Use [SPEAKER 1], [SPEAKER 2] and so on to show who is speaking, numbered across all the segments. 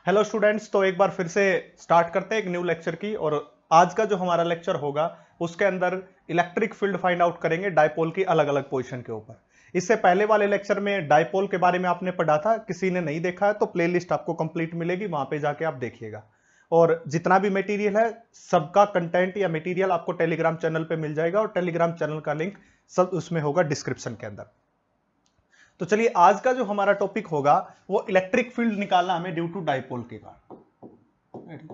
[SPEAKER 1] Hello students, तो एक बार फिर से स्टार्ट करते हैं एक न्यू लेक्चर की। और आज का जो हमारा लेक्चर होगा उसके अंदर इलेक्ट्रिक फील्ड फाइंड आउट करेंगे डायपोल की अलग अलग पोजीशन के ऊपर। इससे पहले वाले लेक्चर में डायपोल के बारे में आपने पढ़ा था, किसी ने नहीं देखा है तो प्लेलिस्ट आपको कंप्लीट मिलेगी, वहां पे जाके आप देखिएगा। और जितना भी मटेरियल है सबका कंटेंट या मटेरियल आपको टेलीग्राम चैनल पे मिल जाएगा, और टेलीग्राम चैनल का लिंक सब उसमें होगा डिस्क्रिप्शन के अंदर। तो चलिए, आज का जो हमारा टॉपिक होगा वो इलेक्ट्रिक फील्ड निकालना हमें ड्यू टू डायपोल के कारण।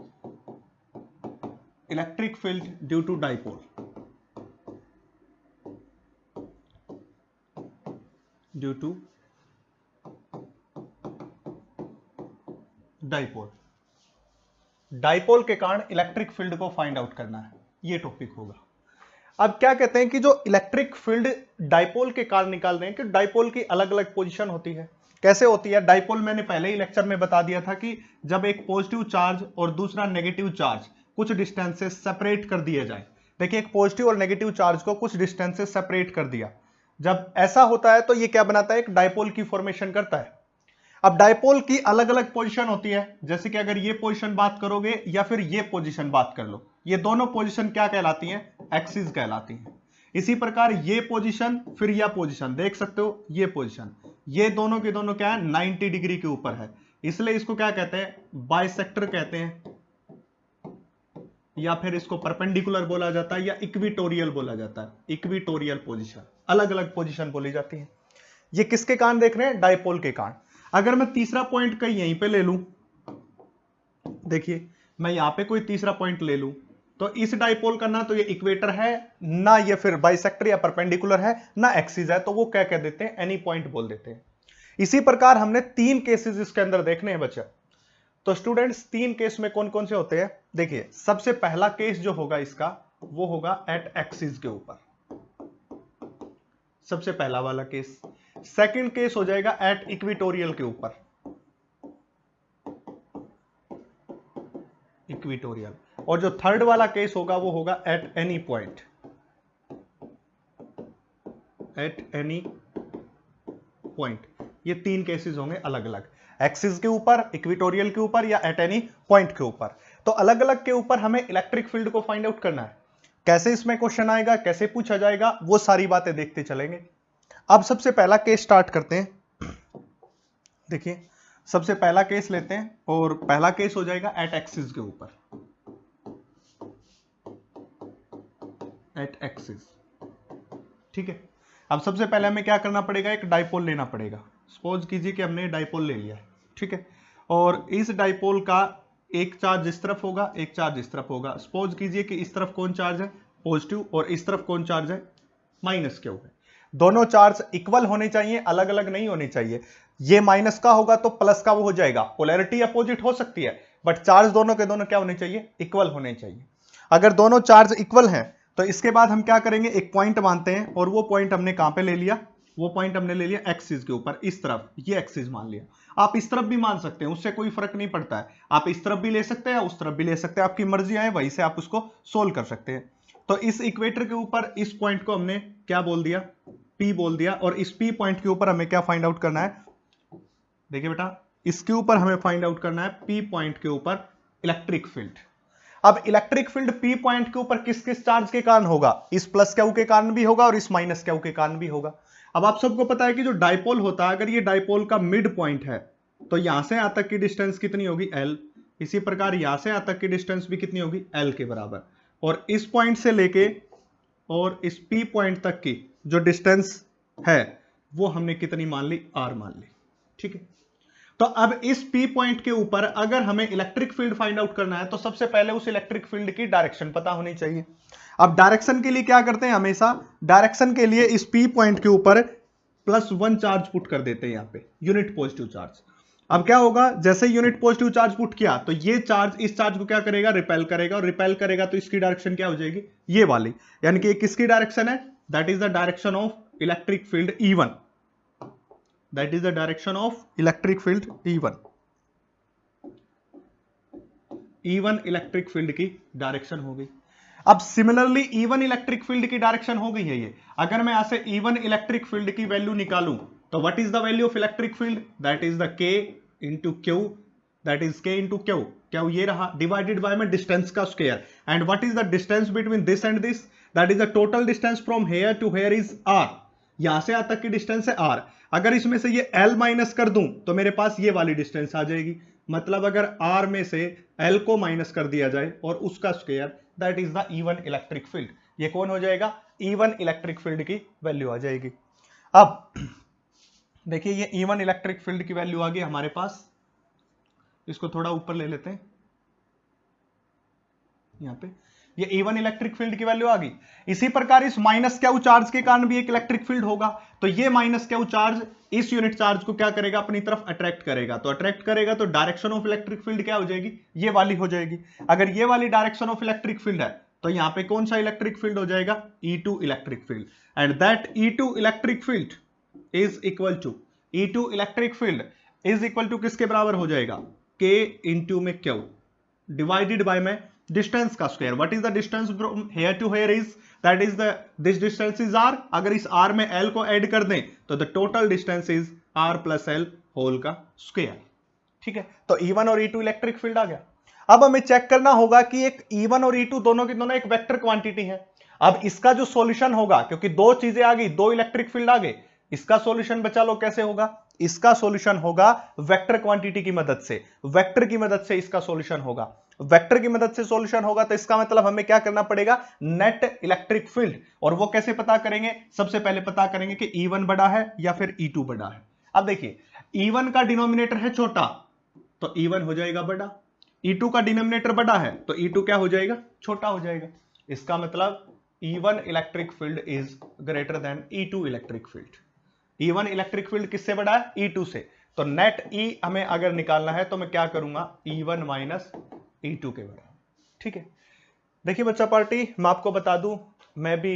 [SPEAKER 1] Electric field due to dipole, due to dipole, dipole के कारण इलेक्ट्रिक फील्ड को फाइंड आउट करना है, ये टॉपिक होगा। अब क्या कहते हैं कि जो इलेक्ट्रिक फील्ड डायपोल के कारण निकाल रहे हैं कि डायपोल की अलग अलग पोजीशन होती है। कैसे होती है डायपोल? मैंने पहले ही लेक्चर में बता दिया था कि जब एक पॉजिटिव चार्ज और दूसरा नेगेटिव चार्ज कुछ डिस्टेंस से सेपरेट कर दिया जाए। देखिए, एक पॉजिटिव और नेगेटिव चार्ज को कुछ डिस्टेंस से सेपरेट कर दिया, जब ऐसा होता है तो ये क्या बनाता है? एक डायपोल की फॉर्मेशन करता है। अब डायपोल की अलग अलग पोजीशन होती है, जैसे कि अगर ये पोजीशन बात करोगे या फिर ये पोजीशन बात कर लो, ये दोनों पोजीशन क्या कहलाती हैं? एक्सिस कहलाती हैं। इसी प्रकार ये पोजीशन फिर यह पोजीशन देख सकते हो, ये पोजीशन, ये दोनों के दोनों क्या है? 90 डिग्री के ऊपर है, इसलिए इसको क्या कहते हैं? बाइसेक्टर कहते हैं, या फिर इसको परपेंडिकुलर बोला जाता है या इक्विटोरियल बोला जाता है। इक्विटोरियल पोजीशन, अलग अलग पोजीशन बोली जाती है। ये किसके कारण देख रहे हैं? डायपोल के कारण। अगर मैं तीसरा पॉइंट कहीं यहीं पे ले लूं, देखिए मैं यहां पे कोई तीसरा पॉइंट ले लूं, तो इस डायपोल का ना तो ये इक्वेटर है, ना ये फिर बाइसेक्टर या परपेंडिकुलर है, ना एक्सिस है, तो वो क्या कह देते हैं? एनी पॉइंट बोल देते हैं। इसी प्रकार हमने तीन केसेस इसके अंदर देखने हैं बच्चा। तो स्टूडेंट्स, तीन केस में कौन कौन से होते हैं? देखिए, सबसे पहला केस जो होगा इसका वो होगा एट एक्सिस के ऊपर, सबसे पहला वाला केस। सेकंड केस हो जाएगा एट इक्विटोरियल के ऊपर, इक्विटोरियल। और जो थर्ड वाला केस होगा वो होगा at any point, at any point. ये तीन केसेस होंगे अलग अलग, एक्सिस के ऊपर, इक्विटोरियल के ऊपर, या एट एनी पॉइंट के ऊपर। तो अलग अलग के ऊपर हमें इलेक्ट्रिक फील्ड को फाइंड आउट करना है। कैसे इसमें क्वेश्चन आएगा, कैसे पूछा जाएगा, वो सारी बातें देखते चलेंगे। अब सबसे पहला केस स्टार्ट करते हैं। देखिए, सबसे पहला केस लेते हैं, और पहला केस हो जाएगा एट एक्सिस के ऊपर, एट एक्सिस। ठीक है, अब सबसे पहले हमें क्या करना पड़ेगा? एक डायपोल लेना पड़ेगा। सपोज कीजिए कि हमने डायपोल ले लिया है, ठीक है, और इस डायपोल का एक चार्ज इस तरफ होगा, एक चार्ज इस तरफ होगा। सपोज कीजिए कि इस तरफ कौन चार्ज है? पॉजिटिव, और इस तरफ कौन चार्ज है? माइनस क्यू है। दोनों चार्ज इक्वल होने चाहिए, अलग अलग नहीं होने चाहिए। ये माइनस का होगा तो प्लस का वो हो जाएगा। पोलैरिटी अपोजिट हो सकती है, बट चार्ज दोनों के दोनों क्या होने चाहिए? इक्वल होने चाहिए। अगर दोनों चार्ज इक्वल हैं तो इसके बाद हम क्या करेंगे? एक पॉइंट मानते हैं, और वो पॉइंट हमने कहां पे ले लिया? वो पॉइंट हमने ले लिया एक्सिस के ऊपर, इस तरफ, ये एक्सिस मान लिया। आप इस तरफ भी मान सकते हैं, उससे कोई फर्क नहीं पड़ता है। आप इस तरफ भी ले सकते हैं, उस तरफ भी ले सकते हैं, आपकी मर्जी है, वहीं से आप उसको सोल्व कर सकते हैं। तो इस इक्वेटर के ऊपर इस पॉइंट को हमने क्या बोल दिया? P बोल दिया। और इस P पॉइंट के ऊपर हमें क्या फाइंड आउट करना है? देखिए बेटा, इसके ऊपर हमें फाइंड आउट करना है P पॉइंट के ऊपर इलेक्ट्रिक फील्ड। अब इलेक्ट्रिक फील्ड P पॉइंट के ऊपर किस किस चार्ज के कारण होगा? इस प्लस क्यू के कारण भी होगा और इस माइनस क्यू के कारण भी होगा। अब आप सबको पता है कि जो डायपोल होता है, अगर ये डायपोल का मिड पॉइंट है तो यहां से यहां तक की डिस्टेंस कितनी होगी? L। इसी प्रकार यहां से यहां तक की डिस्टेंस भी कितनी होगी? L के बराबर। और इस पॉइंट से लेके और इस P पॉइंट तक की जो डिस्टेंस है वो हमने कितनी मान ली? R मान ली। ठीक है, तो अब इस P पॉइंट के ऊपर अगर हमें इलेक्ट्रिक फील्ड फाइंड आउट करना है तो सबसे पहले उस इलेक्ट्रिक फील्ड की डायरेक्शन पता होनी चाहिए। अब डायरेक्शन के लिए क्या करते हैं? हमेशा डायरेक्शन के लिए इस P पॉइंट के ऊपर +1 चार्ज पुट कर देते हैं, यहां पे यूनिट पॉजिटिव चार्ज। अब क्या होगा? जैसे यूनिट पॉजिटिव चार्ज पुट किया तो ये चार्ज इस चार्ज को क्या करेगा? रिपेल करेगा, और रिपेल करेगा तो इसकी डायरेक्शन क्या हो जाएगी? ये वाली, यानी कि किसकी डायरेक्शन है? That is the direction of electric field E1। That is the direction of electric field E1। E1 electric field की डायरेक्शन हो गई। अब सिमिलरली E1 इलेक्ट्रिक फील्ड की डायरेक्शन हो गई है ये। अगर मैं यहां से E1 इलेक्ट्रिक फील्ड की वैल्यू निकालूं तो what is the value of electric field? That is the K into Q that is k into Q, Q ये रहा, डिवाइडेड बाय में डिस्टेंस का square, and what is the distance between this and this, that is the total distance from here to here is r, यहां से यहां तक की distance है r, अगर इसमें से ये l माइनस कर दूं तो मेरे पास ये वाली डिस्टेंस आ जाएगी, मतलब अगर r में से l को माइनस कर दिया जाए और उसका square, that is the even electric field, ये कौन हो जाएगा, इवन इलेक्ट्रिक फील्ड की वैल्यू आ जाएगी। अब देखिए ये इवन इलेक्ट्रिक फील्ड की वैल्यू आ गई हमारे पास, इसको थोड़ा ऊपर ले लेते हैं, यहां पे ये इवन इलेक्ट्रिक फील्ड की वैल्यू आ गई। इसी प्रकार इस माइनस क्यू चार्ज के कारण भी एक इलेक्ट्रिक फील्ड होगा, तो ये माइनस क्यू चार्ज इस यूनिट चार्ज को क्या करेगा, अपनी तरफ अट्रैक्ट करेगा, तो अट्रैक्ट करेगा तो डायरेक्शन ऑफ इलेक्ट्रिक फील्ड क्या हो जाएगी, ये वाली हो जाएगी। अगर ये वाली डायरेक्शन ऑफ इलेक्ट्रिक फील्ड है तो यहां पे कौन सा इलेक्ट्रिक फील्ड हो जाएगा, E2 electric field, and that E2 electric field is equal to, E2 electric field is equal to किसके बराबर हो जाएगा, K इंटू में Q डिवाइडेड बाय में डिस्टेंस का square, what is the distance from here to here is, that is the this distance is r, अगर इस r में l को ऐड कर दें तो the total distance is r plus l whole का स्क्वायर, ठीक है। तो E1 और E2 इलेक्ट्रिक फील्ड आ गया। अब हमें चेक करना होगा कि एक E1 और E2 दोनों की दोनों एक वेक्टर क्वांटिटी है। अब इसका जो सॉल्यूशन होगा, क्योंकि दो चीजें आ गई, दो इलेक्ट्रिक फील्ड आ गए, इसका सॉल्यूशन बचा लो कैसे होगा, इसका सॉल्यूशन होगा वेक्टर क्वांटिटी की मदद से, वेक्टर की मदद से इसका सॉल्यूशन होगा, वेक्टर की मदद से सॉल्यूशन होगा, तो इसका मतलब हमें क्या करना पड़ेगा, नेट इलेक्ट्रिक फील्ड, और वो कैसे पता करेंगे, सबसे पहले पता करेंगे कि E1 बड़ा है या फिर E2 बड़ा है। अब देखिए E1 का डिनोमिनेटर है छोटा तो E1 हो जाएगा बड़ा, E2 का डिनोमिनेटर बड़ा है तो E2 क्या हो जाएगा, छोटा हो जाएगा। इसका मतलब E1 electric field is greater then E2 electric field. E1 electric field किससे बड़ा है, E2 से, तो नेट E हमें अगर निकालना है तो मैं क्या करूंगा, E1 माइनस E2 के बराबर, ठीक है। देखिए बच्चा पार्टी, मैं आपको बता दूं, मैं भी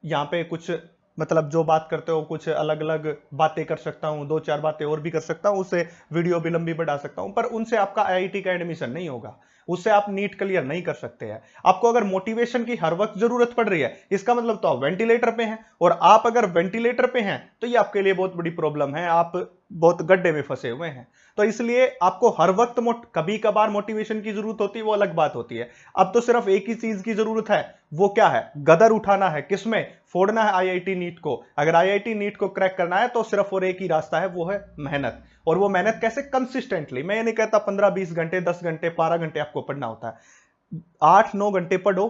[SPEAKER 1] यहाँ पे कुछ मतलब जो बात करते हो कुछ अलग अलग बातें कर सकता हूँ, दो चार बातें और भी कर सकता हूँ, उससे वीडियो भी लंबी बढ़ा सकता हूँ, पर उनसे आपका आईआईटी का एडमिशन नहीं होगा, उससे आप नीट क्लियर नहीं कर सकते हैं। आपको अगर मोटिवेशन की हर वक्त जरूरत पड़ रही है, इसका मतलब तो आप वेंटिलेटर पे हैं, और आप अगर वेंटिलेटर पे हैं तो ये आपके लिए बहुत बड़ी प्रॉब्लम है, आप बहुत गड्ढे में फंसे हुए हैं। तो इसलिए आपको हर वक्त कभी कभार मोटिवेशन की जरूरत होती है, वो अलग बात होती है। अब तो सिर्फ एक ही चीज की जरूरत है, वो क्या है, गदर उठाना है, किसमें, फोड़ना है आईआईटी नीट को। अगर आईआईटी नीट को क्रैक करना है तो सिर्फ और एक ही रास्ता है, वो है मेहनत। और वो मेहनत कैसे, कंसिस्टेंटली। मैं ये नहीं कहता 15-20 घंटे, 10 घंटे, 12 घंटे आपको पढ़ना होता है, 8-9 घंटे पढ़ो,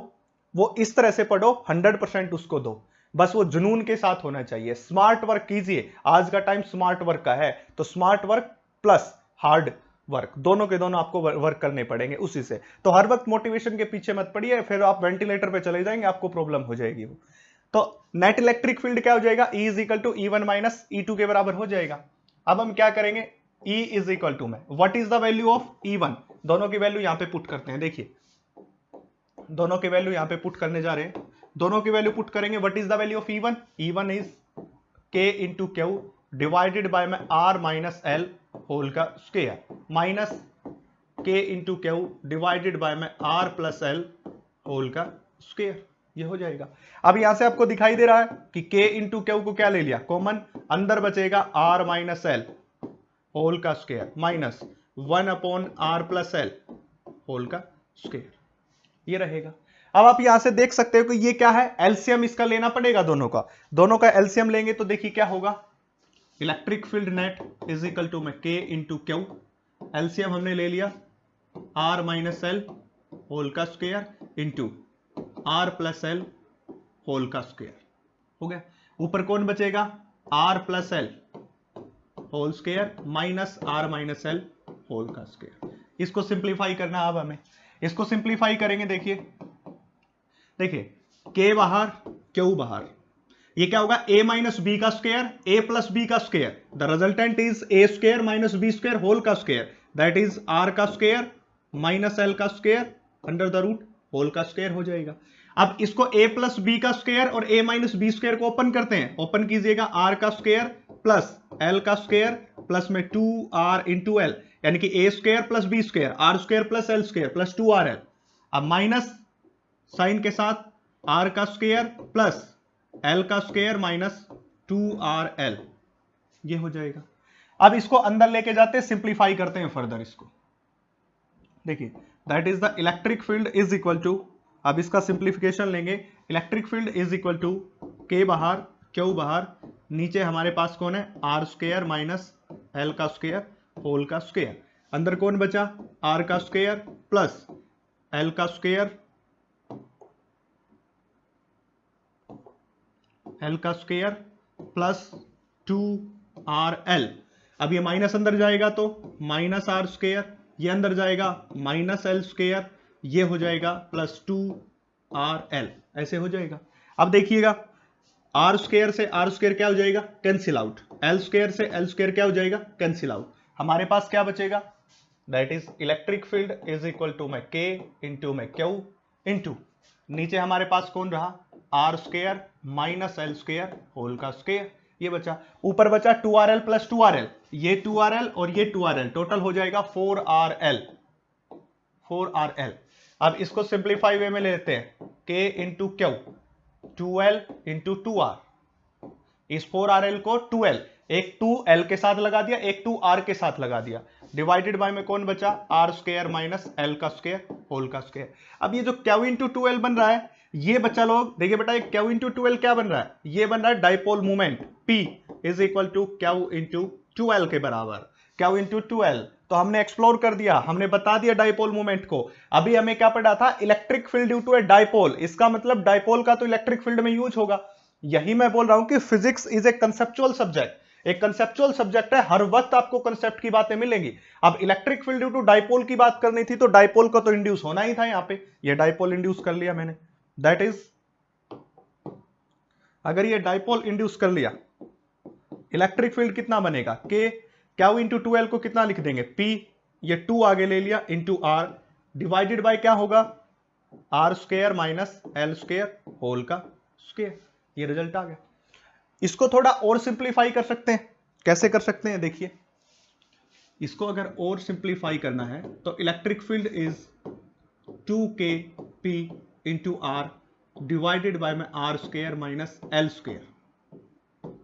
[SPEAKER 1] वो इस तरह से पढ़ो, 100% उसको दो, बस वो जुनून के साथ होना चाहिए। स्मार्ट वर्क कीजिए, आज का टाइम स्मार्ट वर्क का है, तो smart work plus hard work, दोनों के दोनों आपको वर्क करने पड़ेंगे उसी से। तो हर वक्त मोटिवेशन के पीछे मत पड़िए, फिर आप वेंटिलेटर पे चले जाएंगे, आपको प्रॉब्लम हो जाएगी वो। तो नेट इलेक्ट्रिक फील्ड क्या हो जाएगा, E is equal to E1 minus E2 के बराबर हो जाएगा। अब हम क्या करेंगे, E इज इक्वल टू में what is the value of E1, दोनों की वैल्यू यहां पे पुट करते हैं। देखिए दोनों की वैल्यू यहां पे पुट करने जा रहे हैं, दोनों की वैल्यू पुट करेंगे। What is the value of E1, E1 is K into Q divided by में R माइनस L होल का square, minus K into Q divided by में R प्लस L होल का स्क्वायर, ये हो जाएगा। अब यहां से आपको दिखाई दे रहा है कि K इंटू Q को क्या ले लिया कॉमन, अंदर बचेगा R माइनस L होल का square minus 1 upon R plus L whole का स्क्वायर, ये रहेगा। अब आप यहां से देख सकते हो कि ये क्या है, एलसीएम इसका लेना पड़ेगा, दोनों का एलसीएम लेंगे तो देखिए क्या होगा, electric field net is equal to में K इंटू Q, एलसीएम हमने ले लिया R माइनस L होल का square into R plus L whole का स्क्वायर, हो गया। ऊपर कौन बचेगा, R plus L whole square minus R minus L whole का स्क्वायर। इसको सिंप्लीफाई करना, अब हमें इसको सिंप्लीफाई करेंगे। देखिए K बाहर Q बाहर, ये क्या होगा, A माइनस बी का स्क्वायर, A प्लस बी का square, the resultant is A square minus B square whole का स्क्वायर, दैट इज R का स्क्वायर माइनस L का square under the root whole का स्क्वायर हो जाएगा। अब इसको A प्लस बी का स्क्वायर और A माइनस बी स्क्वायर को ओपन करते हैं, ओपन कीजिएगा, R का स्क्वायर प्लस L का स्क्वायर प्लस में 2R इंटू L, यानी कि A square plus B square, R square plus L square plus 2RL, अब माइनस साइन के साथ R का स्क्वायर प्लस L का स्क्वायर माइनस 2RL, ये हो जाएगा। अब इसको अंदर लेके जाते हैं, सिंप्लीफाई करते हैं फर्दर इसको। देखिए that is the electric field is equal to, अब इसका सिंप्लीफिकेशन लेंगे, electric field is equal to K बाहर क्यू बाहर, नीचे हमारे पास कौन है आर स्क्वायर माइनस एल का स्क्वायर होल का स्क्वायर, अंदर कौन बचा आर का स्क्वायर प्लस एल का स्क्वायर, एल का स्क्वायर प्लस 2RL। अब ये माइनस अंदर जाएगा तो माइनस आर स्क्वायर, ये अंदर जाएगा माइनस एल स्क्वायर, ये हो जाएगा प्लस 2RL, ऐसे हो जाएगा। अब देखिएगा आर स्क्वायर से आर स्क्वायर क्या हो जाएगा कैंसिल आउट, एल स्क्वायर से एल स्क्वायर क्या हो जाएगा कैंसिल आउट, हमारे पास क्या बचेगा that is electric field is equal to में के इंटू में क्यू इंटू नीचे हमारे पास कौन रहा R square minus L square whole का स्क्वायर, ये बचा, ऊपर बचा 2RL प्लस 2RL, ये 2RL और ये 2RL टोटल हो जाएगा 4RL। अब इसको सिंप्लीफाई वे में लेते हैं, k into Q 2L into 2R, इस 4RL को 2L, एक 2L के साथ लगा दिया, एक 2R के साथ लगा दिया, डिवाइडेड बाय में कौन बचा आर स्क्वायर माइनस एल का स्क्वायर होल का स्क्वायर। अब ये जो क्यू इंटू 2L बन रहा है ये बच्चा लोग देखिए बेटा, एक क्यू इंटू 2L क्या बन रहा है, ये बन रहा है dipole moment P is equal to Q into 2L के बराबर, क्यू इंटू 2L। तो हमने एक्सप्लोर कर दिया, हमने बता दिया डाइपोल मोमेंट को। अभी हमें क्या पढ़ा था electric field due to a dipole, इसका मतलब डाइपोल का तो इलेक्ट्रिक फील्ड में यूज होगा। यही मैं बोल रहा हूं कि physics is a conceptual subject, एक कंसेप्चुअल सब्जेक्ट है, हर वक्त आपको कंसेप्ट की बातें मिलेंगी। अब electric field due to dipole की बात करनी थी तो डाइपोल को तो इंड्यूस होना ही था, यहां पे ये डाइपोल इंड्यूस कर लिया मैंने, दैट इज अगर ये डाइपोल इंड्यूस कर लिया इलेक्ट्रिक फील्ड कितना बनेगा के क्यू इंटू 2L को कितना लिख देंगे P, ये 2 आगे ले लिया इंटू R डिवाइडेड बाय क्या होगा R square minus L square whole का स्क्वायर, ये रिजल्ट आ गया। इसको थोड़ा और सिंप्लीफाई कर सकते हैं, कैसे कर सकते हैं देखिए, इसको अगर और सिंप्लीफाई करना है तो electric field is 2kP into R divided by में R square minus L square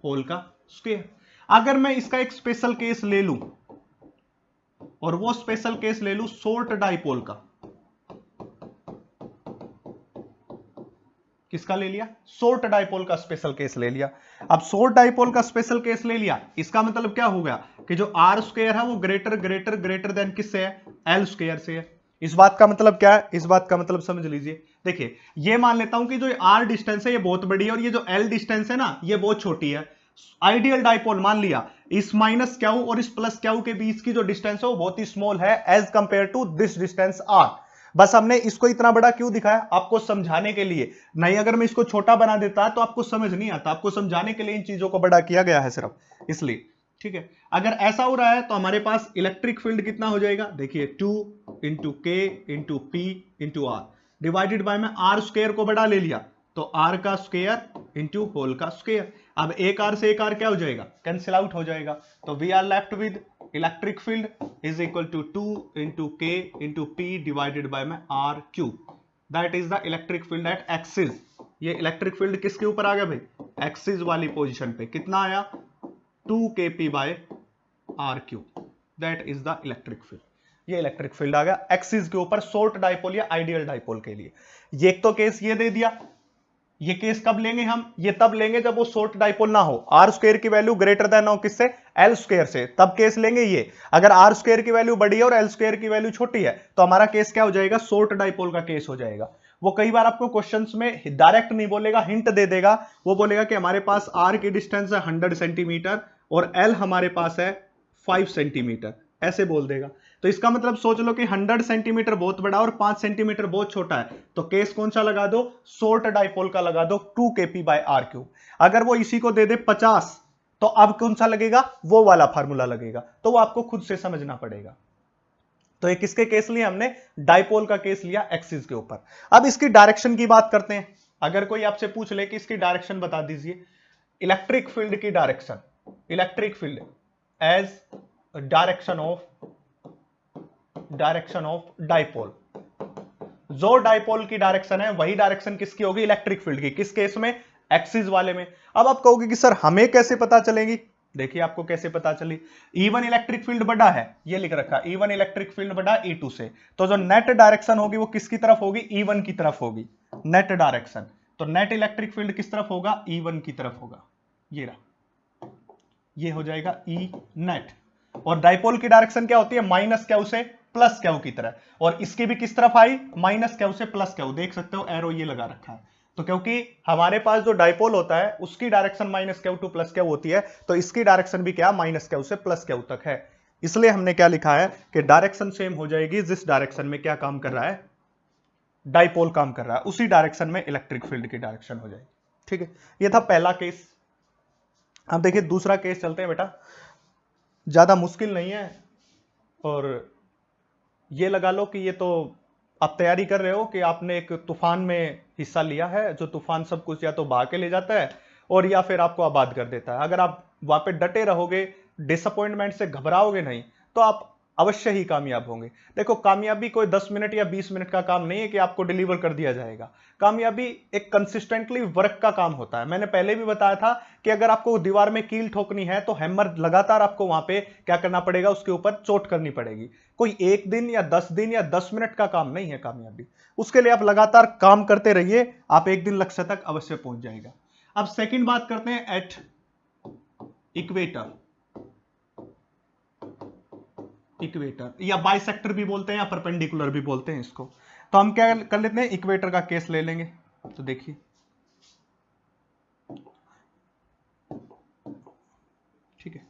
[SPEAKER 1] whole का स्क्वायर। अगर मैं इसका एक स्पेशल केस ले लूं और वो स्पेशल केस ले लूं शॉर्ट डाइपोल का, किसका ले लिया शॉर्ट डाइपोल का स्पेशल केस ले लिया। अब शॉर्ट डाइपोल का स्पेशल केस ले लिया, इसका मतलब क्या हो गया कि जो आर स्क्वायर है वो ग्रेटर ग्रेटर ग्रेटर देन किससे है एल स्क्वायर से है। इस बात का मतलब क्या है, इस बात का मतलब समझ लीजिए, देखिए ये मान लेता हूं कि जो आर डिस्टेंस है ये बहुत बड़ी है और ये जो एल डिस्टेंस है ना ये बहुत छोटी है। आइडियल डाइपोल मान लिया इस माइनस क्यू और इस प्लस क्यू के बीच की जो डिस्टेंस है वो बहुत ही स्मॉल है as compare to this distance R. बस हमने इसको इतना बड़ा क्यों दिखाया, आपको समझाने के लिए, नहीं अगर मैं इसको छोटा बना देता तो आपको समझ नहीं आता, आपको समझाने के लिए इन चीजों को बड़ा किया गया है सिर्फ इसलिए, ठीक है। अगर ऐसा हो रहा है तो हमारे पास इलेक्ट्रिक फील्ड कितना हो जाएगा देखिए 2 into K into P into R divided by में आर स्क्वायर को बड़ा ले लिया तो आर का स्क्वायर इंटू होल का स्क्वायर। अब एक आर से एक आर क्या हो जाएगा कैंसिल आउट हो जाएगा, तो we are left with electric field is equal to 2 into K into P divided by में R cube, that is the electric field at axis. ये इलेक्ट्रिक फील्ड किसके ऊपर आ गया भाई एक्सिस वाली पोजीशन पे, कितना आया 2kp by R cube, that is the electric field. ये इलेक्ट्रिक फील्ड आ गया एक्सिस के ऊपर शॉर्ट डाइपोल या आइडियल डाइपोल के लिए। ये एक तो केस ये दे दिया, ये केस कब लेंगे हम, ये तब लेंगे जब वो शॉर्ट डाइपोल ना हो, आर स्क्वायर की वैल्यू ग्रेटर देन हो किससे एल स्क्वायर से, तब केस लेंगे ये। अगर आर स्क्वायर की वैल्यू बड़ी है और एल स्क्वायर की वैल्यू छोटी है तो हमारा केस क्या हो जाएगा शॉर्ट डाइपोल का केस हो जाएगा। वो कई बार आपको क्वेश्चंस में डायरेक्ट नहीं बोलेगा, हिंट दे देगा, वो बोलेगा कि हमारे पास आर की डिस्टेंस है 100 सेंटीमीटर और एल हमारे पास है 5 सेंटीमीटर, ऐसे बोल देगा। तो इसका मतलब सोच लो कि 100 सेंटीमीटर बहुत बड़ा और 5 सेंटीमीटर बहुत छोटा है, तो केस कौन सा लगा दो शॉर्ट डाइपोल का लगा दो 2kp बाय आर क्यूब। अगर वो इसी को दे दे 50 तो अब कौन सा लगेगा वो वाला फार्मूला लगेगा, तो वो आपको खुद से समझना पड़ेगा। तो ये किसके केस लिया हमने डाइपोल का केस लिया एक्सिस के ऊपर। अब इसकी डायरेक्शन की बात करते हैं, अगर कोई आपसे पूछ ले कि इसकी डायरेक्शन बता दीजिए, इलेक्ट्रिक फील्ड की direction, electric field as direction of dipole, जो डाइपोल की डायरेक्शन है वही डायरेक्शन किसकी होगी इलेक्ट्रिक फील्ड की, किस केस में एक्सिस वाले में। अब आप कहोगे कि सर हमें कैसे पता चलेगी, देखिए आपको कैसे पता चली, E1 इलेक्ट्रिक फील्ड बड़ा है, ये लिख रखा E1 इलेक्ट्रिक फील्ड बड़ा E2 से, तो जो नेट डायरेक्शन होगी वो किसकी तरफ होगी, E1 की तरफ होगी, नेट डायरेक्शन। तो नेट इलेक्ट्रिक फील्ड किस तरफ होगा, E1 की तरफ होगा, ये रहा, ये हो जाएगा E नेट। और डाइपोल की डायरेक्शन क्या होती है, माइनस क्यू से प्लस क्यू की तरह, और इसकी भी किस तरफ आई, माइनस क्यू से प्लस क्यू, देख सकते हो एरो ये लगा रखा है। तो क्योंकि हमारे पास जो डाइपोल होता है उसकी direction minus Q two plus Q होती है, तो इसकी डायरेक्शन भी क्या, माइनस क्यू से प्लस क्यू तक है। इसलिए हमने क्या लिखा है कि डायरेक्शन सेम हो जाएगी, जिस डायरेक्शन में क्या काम कर रहा है, डाइपोल काम कर रहा है, उसी डायरेक्शन में इलेक्ट्रिक फील्ड की डायरेक्शन हो जाएगी। ठीक है, ये था पहला केस। अब देखिए दूसरा केस चलते हैं बेटा, ज्यादा मुश्किल नहीं है, और ये लगा लो कि ये तो आप तैयारी कर रहे हो कि आपने एक तूफान में हिस्सा लिया है, जो तूफान सब कुछ या तो बहा के ले जाता है और या फिर आपको आबाद कर देता है। अगर आप वहां पे डटे रहोगे, डिसअपॉइंटमेंट से घबराओगे नहीं, तो आप अवश्य ही कामयाब होंगे। देखो कामयाबी कोई 10 मिनट या 20 मिनट का काम नहीं है कि आपको डिलीवर कर दिया जाएगा। कामयाबी एक कंसिस्टेंटली वर्क का काम होता है। मैंने पहले भी बताया था कि अगर आपको दीवार में कील ठोकनी है तो हैमर लगातार आपको वहां पे क्या करना पड़ेगा, उसके ऊपर चोट करनी पड़ेगी। कोई 1 दिन या 10 दिन या 10 मिनट का काम नहीं है कामयाबी, उसके लिए आप लगातार काम करते रहिए, आप एक दिन लक्ष्य तक अवश्य पहुंच जाएगा। अब सेकंड बात करते हैं एट इक्वेटर, इक्वेटर या बाइसेक्टर भी बोलते हैं या परपेंडिकुलर भी बोलते हैं इसको। तो हम क्या कर लेते हैं, इक्वेटर का केस ले लेंगे। तो देखिए ठीक है,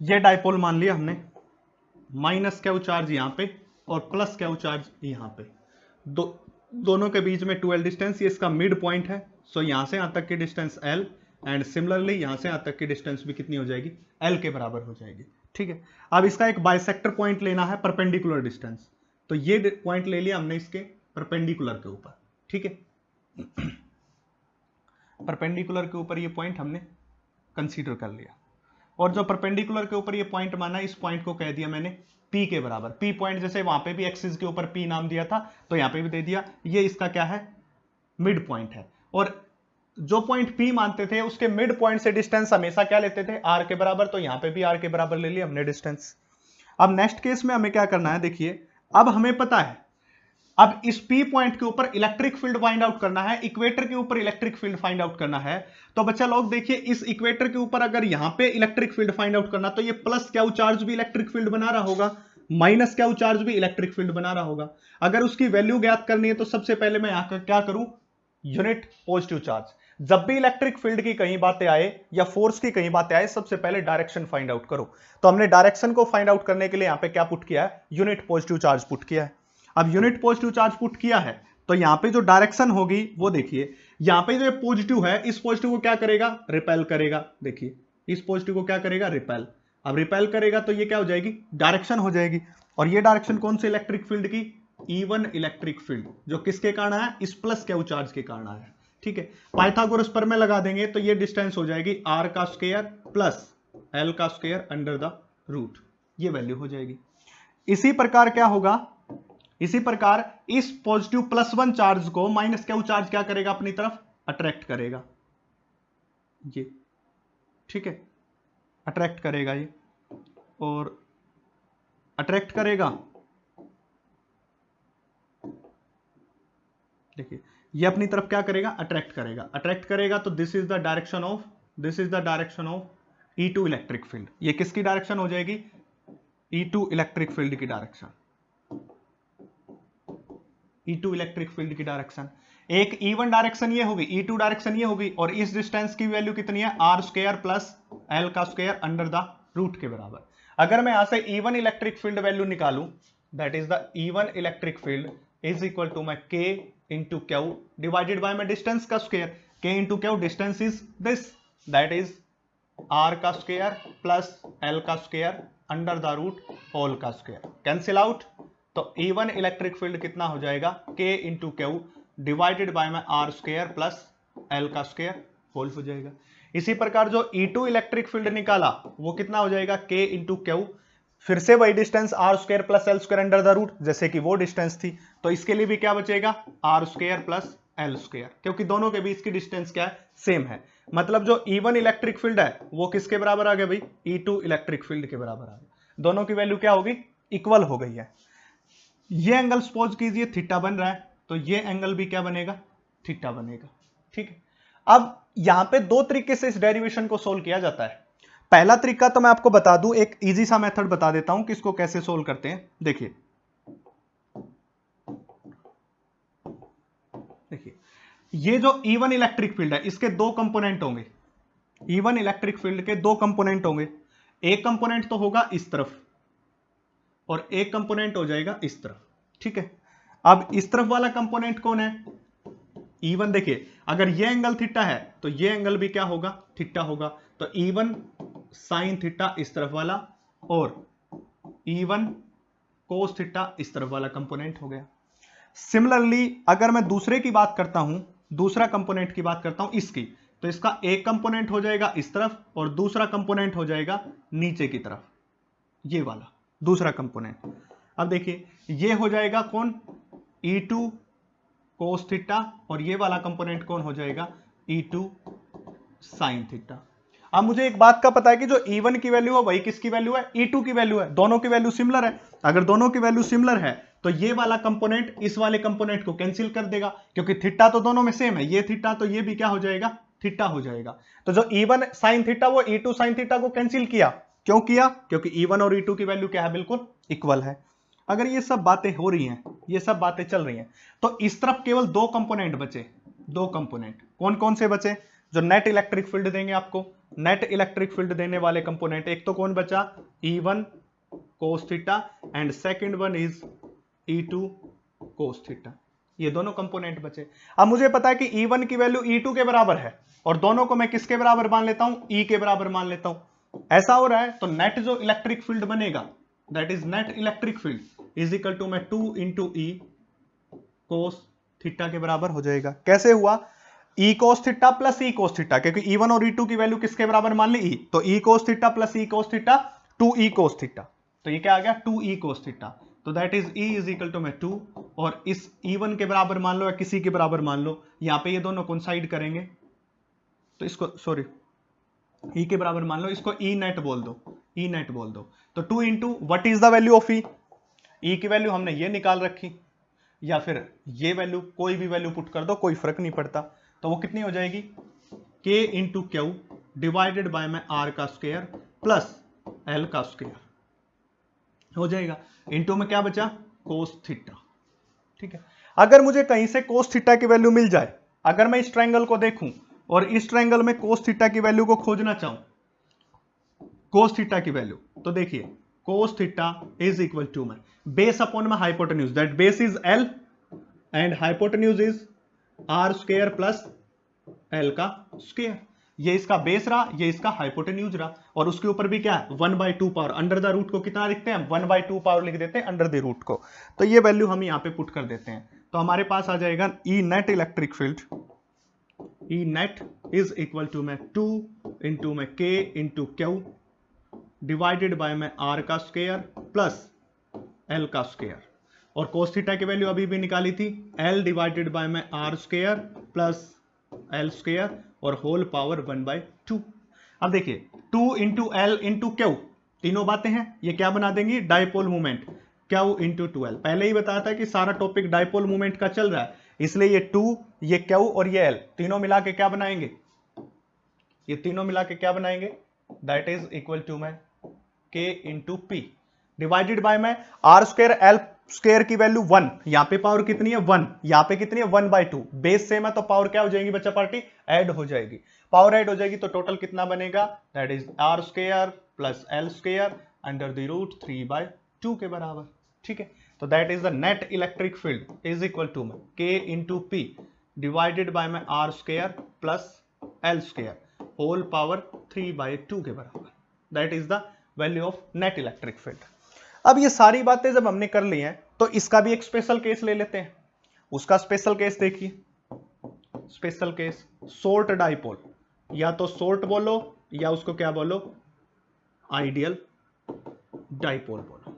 [SPEAKER 1] ये डाइपोल मान लिया हमने, माइनस क्यू चार्ज यहां पे और प्लस क्यू चार्ज यहां पे, दोनों के बीच में 2l डिस्टेंस, ये इसका मिड पॉइंट है। सो यहां से यहां तक की डिस्टेंस l, एंड सिमिलरली यहां से यहां तक की डिस्टेंस भी कितनी हो जाएगी, l के बराबर हो जाएगी। ठीक है, अब इसका एक बाइसेक्टर पॉइंट लेना है, परपेंडिकुलर डिस्टेंस। तो ये पॉइंट ले लिया हमने इसके परपेंडिकुलर के ऊपर। ठीक है, परपेंडिकुलर के ऊपर ये पॉइंट हमने कंसीडर कर लिया, और जो परपेंडिकुलर के ऊपर ये पॉइंट माना, इस पॉइंट को कह दिया मैंने P के बराबर। P पॉइंट जैसे वहां पे भी एक्सिस के ऊपर P नाम दिया था, तो यहां पे भी दे दिया, ये इसका क्या है, मिड पॉइंट है। और जो पॉइंट P मानते थे उसके मिड पॉइंट से डिस्टेंस हमेशा क्या लेते थे, R के बराबर, तो यहां पे भी R के बराबर ले लिया हमने डिस्टेंस। अब नेक्स्ट केस में हमें क्या करना है, देखिए अब हमें पता है, अब इस P पॉइंट के ऊपर इलेक्ट्रिक फील्ड फाइंड आउट करना है, इक्वेटर के ऊपर इलेक्ट्रिक फील्ड फाइंड आउट करना है। तो बच्चा लोग देखिए, इस इक्वेटर के ऊपर अगर यहां पे इलेक्ट्रिक फील्ड फाइंड आउट करना, तो ये प्लस क्यू चार्ज भी इलेक्ट्रिक फील्ड बना रहा होगा, माइनस क्यू चार्ज भी इलेक्ट्रिक फील्ड बना रहा होगा। अगर उसकी वैल्यू ज्ञात करनी है तो सबसे पहले मैं यहां क्या करूं, यूनिट पॉजिटिव चार्ज। जब भी इलेक्ट्रिक फील्ड की कहीं बातें आए या फोर्स की कहीं बातें आए, सबसे पहले डायरेक्शन फाइंड आउट करो। तो हमने डायरेक्शन को फाइंड आउट करने के लिए यहां पे क्या पुट किया है, यूनिट पॉजिटिव चार्ज पुट किया है। अब यूनिट पॉजिटिव चार्ज पुट किया है, तो यहां पे जो डायरेक्शन होगी वो देखिए, यहां पे जो पॉजिटिव है, इस पॉजिटिव को क्या करेगा, रिपेल करेगा। देखिए इस पॉजिटिव को क्या करेगा, रिपेल। अब रिपेल करेगा तो ये क्या हो जाएगी, डायरेक्शन हो जाएगी। और ये डायरेक्शन कौन से इलेक्ट्रिक फील्ड की, E1 इलेक्ट्रिक फील्ड, जो किसके कारण है, इस प्लस क्यू चार्ज के कारण है। ठीक है, पाइथागोरस पर में लगा देंगे तो ये डिस्टेंस हो जाएगी R का स्क्वायर प्लस L का स्क्वायर अंडर द रूट, ये वैल्यू हो जाएगी। इसी प्रकार क्या होगा, इसी प्रकार इस पॉजिटिव +1 चार्ज को माइनस क्यू चार्ज क्या करेगा, अपनी तरफ अट्रैक्ट करेगा, ये ठीक है, अट्रैक्ट करेगा ये, और अट्रैक्ट करेगा, देखिए ये अपनी तरफ क्या करेगा, अट्रैक्ट करेगा। अट्रैक्ट करेगा तो this is the direction of, this is the direction of E2 electric field. ये किसकी डायरेक्शन हो जाएगी, E2 इलेक्ट्रिक फील्ड की डायरेक्शन, E2 इलेक्ट्रिक फील्ड की डायरेक्शन। एक E1 डायरेक्शन ये होगी, E2 डायरेक्शन ये होगी, और इस डिस्टेंस की वैल्यू कितनी है, R स्क्वायर प्लस L का स्क्वायर अंडर द रूट के बराबर। अगर मैं यहां से E1 इलेक्ट्रिक फील्ड वैल्यू निकालूं, that is the E1 electric field is equal to my K into Q divided by my distance का square. K into Q, distance is this, that is R का square plus L का square under the root whole का square, cancel out. तो E1 electric field कितना हो जाएगा, K into Q divided by में R square plus L का square whole हो जाएगा। इसी प्रकार जो E2 इलेक्ट्रिक फील्ड निकाला वो कितना हो जाएगा, K इंटू क्यू, फिर से वही distance R square plus L square under the root, जैसे कि वो डिस्टेंस थी, तो इसके लिए भी क्या बचेगा, R square plus L square, क्योंकि दोनों के बीच की डिस्टेंस क्या है, सेम है। मतलब जो E1 इलेक्ट्रिक फील्ड है वो किसके बराबर आ गया भाई, E2 इलेक्ट्रिक फील्ड के बराबर आ गया, दोनों की वैल्यू क्या होगी, इक्वल हो गई है। ये एंगल सपोज कीजिए थीटा बन रहा है, तो ये एंगल भी क्या बनेगा, थीटा बनेगा। ठीक है, अब यहां पे दो तरीके से इस डेरिवेशन को सोल्व किया जाता है। पहला तरीका तो मैं आपको बता दूं, एक इजी सा मेथड बता देता हूं कि इसको कैसे सोल्व करते हैं। देखिए ये जो E1 इलेक्ट्रिक फील्ड है इसके दो कंपोनेंट होंगे, E1 इलेक्ट्रिक फील्ड के दो कंपोनेंट होंगे, एक कंपोनेंट तो होगा इस तरफ और एक कंपोनेंट हो जाएगा इस तरफ। ठीक है, अब इस तरफ वाला कंपोनेंट कौन है, E1। देखिए अगर ये एंगल थीटा है तो ये एंगल भी क्या होगा, थीटा होगा, तो E1 साइन थीटा इस तरफ वाला और E1 कोस थीटा इस तरफ वाला कंपोनेंट हो गया। सिमिलरली अगर मैं दूसरे की बात करता हूं, दूसरा कंपोनेंट की बात करता हूं इसकी, तो इसका एक कंपोनेंट हो जाएगा इस तरफ और दूसरा कंपोनेंट हो जाएगा नीचे की तरफ, ये वाला दूसरा कंपोनेंट। अब देखिए ये हो जाएगा कौन, E2 कोस थीटा और ये वाला कंपोनेंट कौन हो जाएगा, E2 साइन थीटा। अब मुझे एक बात का पता है कि जो E1 की वैल्यू है वही किसकी वैल्यू है, E2 की वैल्यू है, दोनों की वैल्यू सिमिलर है। अगर दोनों की वैल्यू सिमिलर है तो ये वाला कंपोनेंट इस वाले कंपोनेंट को कैंसिल कर देगा, क्योंकि थीटा तो दोनों में सेम है, ये थीटा तो ये भी क्या हो जाएगा, थीटा हो जाएगा। तो जो E1 साइन थीटा वो E2 साइन थीटा को कैंसिल किया, क्यों किया, क्योंकि E1 और E2 की वैल्यू क्या है, बिल्कुल इक्वल है। अगर ये सब बातें हो रही हैं, ये सब बातें चल रही हैं, तो इस तरफ केवल दो कंपोनेंट बचे, दो कंपोनेंट कौन कौन से बचे, जो नेट इलेक्ट्रिक फील्ड देंगे आपको, नेट इलेक्ट्रिक फील्ड देने वाले कंपोनेंट, एक तो कौन बचा, E1 cos theta and second one is E2 cos theta, ये दोनों कंपोनेंट बचे। अब मुझे पता है कि E1 की वैल्यू E2 के बराबर है और दोनों को मैं किसके बराबर मान लेता हूं, E के बराबर मान लेता हूं। ऐसा हो रहा है तो नेट जो इलेक्ट्रिक फील्ड बनेगा, that is net electric field is equal to में 2 इंटू ई कोस थीटा के बराबर हो जाएगा। कैसे हुआ, E cos theta plus E cos theta, क्योंकि E1 और E2 की वैल्यू किसके बराबर मान ली, E, तो E cos theta plus E cos theta 2E cos theta, तो ये क्या आ गया 2E कोस थीटा, तो that is E is equal to में 2 और इस E1 के बराबर मान लो या किसी के बराबर मान लो, यहां पे ये दोनों कोइंसाइड करेंगे तो इसको सॉरी E के बराबर मान लो, इसको E नेट बोल दो, E नेट बोल दो, तो 2 into what is the value of E की वैल्यू हमने ये निकाल रखी, या फिर ये वैल्यू, कोई भी वैल्यू पुट कर दो कोई फर्क नहीं पड़ता, तो वो कितनी हो जाएगी, K into Q divided by में R का स्क्वायर प्लस L का स्क्वायर हो जाएगा, इंटू में क्या बचा, कोस थीटा। ठीक है, अगर मुझे कहीं से कोस थीटा की वैल्यू मिल जाए, अगर मैं इस ट्रायंगल को देखूं और इस ट्रायंगल में कोस थीटा की वैल्यू को खोजना चाहूं, कोस थीटा की वैल्यू, तो देखिए cos theta is equal to में बेस अपॉन में hypotenuse, that base is L and hypotenuse is R square plus L का स्क्वायर, ये इसका बेस रहा, ये इसका हाइपोटेन्यूज रहा, और उसके ऊपर भी क्या है 1/2 पावर, अंडर द रूट को कितना लिखते हैं 1/2 पावर लिख देते हैं अंडर द रूट को, तो ये वैल्यू हम यहां पे पुट कर देते हैं, तो हमारे पास आ जाएगा E net electric field, E net is equal to में 2 इंटू में K into Q divided by में R का स्क्वायर प्लस L का स्क्वायर, और कोस थीटा की वैल्यू अभी भी निकाली थी, L डिवाइडेड बाय में R square plus L square और होल पावर 1/2। अब देखिए 2 इंटू L इंटू क्यू, तीनों बातें हैं, ये क्या बना देंगी, dipole movement, Q into 2L, पहले ही बताया था कि सारा टॉपिक डाइपोल मूवमेंट का चल रहा है, इसलिए ये 2, ये क्यू और ये L तीनों मिला के क्या बनाएंगे, ये तीनों मिला के क्या बनाएंगे, दैट इज इक्वल टू में K into P divided by में R स्क्वायर L स्क्वायर की वैल्यू 1, यहां पे पावर कितनी है 1, यहां पे कितनी है 1/2, बेस सेम है तो पावर क्या हो जाएगी बच्चा पार्टी, ऐड हो जाएगी, पावर ऐड हो जाएगी तो टोटल कितना बनेगा, that is R square plus L square under the root 3/2 के बराबर। ठीक है, तो that is the net electric field is equal to में K into P divided by में R square plus L square whole power 3/2 के बराबर, that is the value of net electric field. अब ये सारी बातें जब हमने कर ली हैं तो इसका भी एक स्पेशल केस ले लेते हैं, उसका स्पेशल केस देखिए, स्पेशल केस शॉर्ट डाइपोल, या तो शॉर्ट बोलो या उसको क्या बोलो, आइडियल डाइपोल बोलो।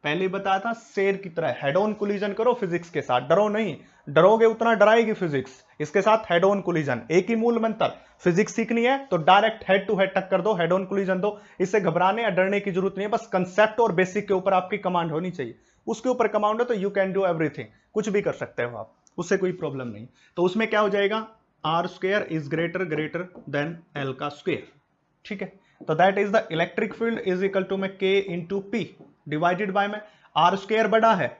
[SPEAKER 1] पहले बताया था शेर की तरह हेड ऑन कोलिजन करो फिजिक्स के साथ, डरो नहीं, डरोगे उतना डराएगी फिजिक्स। इसके साथ हेड ऑन कोलिजन, एक ही मूल मंत्र, फिजिक्स सीखनी है तो डायरेक्ट हेड टू हेड टक्कर दो, हेड ऑन कोलिजन दो। इससे घबराने या डरने की जरूरत नहीं है, बस कंसेप्ट और बेसिक के ऊपर आपकी कमांड होनी चाहिए। उसके ऊपर कमांड है तो यू कैन डू एवरीथिंग, कुछ भी कर सकते हो आप, उससे कोई प्रॉब्लम नहीं। तो उसमें क्या हो जाएगा, R square is greater than L का स्क्वायर, ठीक है। तो that is the electric field is equal to में K into P divided by में आर स्क्वायर बड़ा है,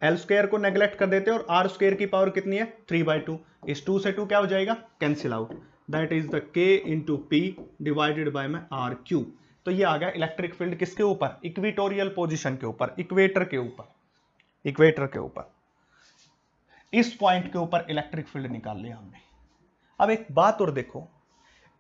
[SPEAKER 1] एल स्क्वायर को नेग्लेक्ट कर देते हैं और आर स्क्वायर की पावर कितनी है 3/2, इस 2 से 2 क्या हो जाएगा, cancel out. That is the के इंटू पी डिवाइडेड बाय में आर क्यूब। तो ये आ गया इलेक्ट्रिक फील्ड किसके ऊपर, इक्वेटोरियल पोजीशन के ऊपर, इक्वेटर के ऊपर, इक्वेटर के ऊपर, इस पॉइंट के ऊपर इलेक्ट्रिक फील्ड निकाल लिया हमने। अब एक बात और देखो,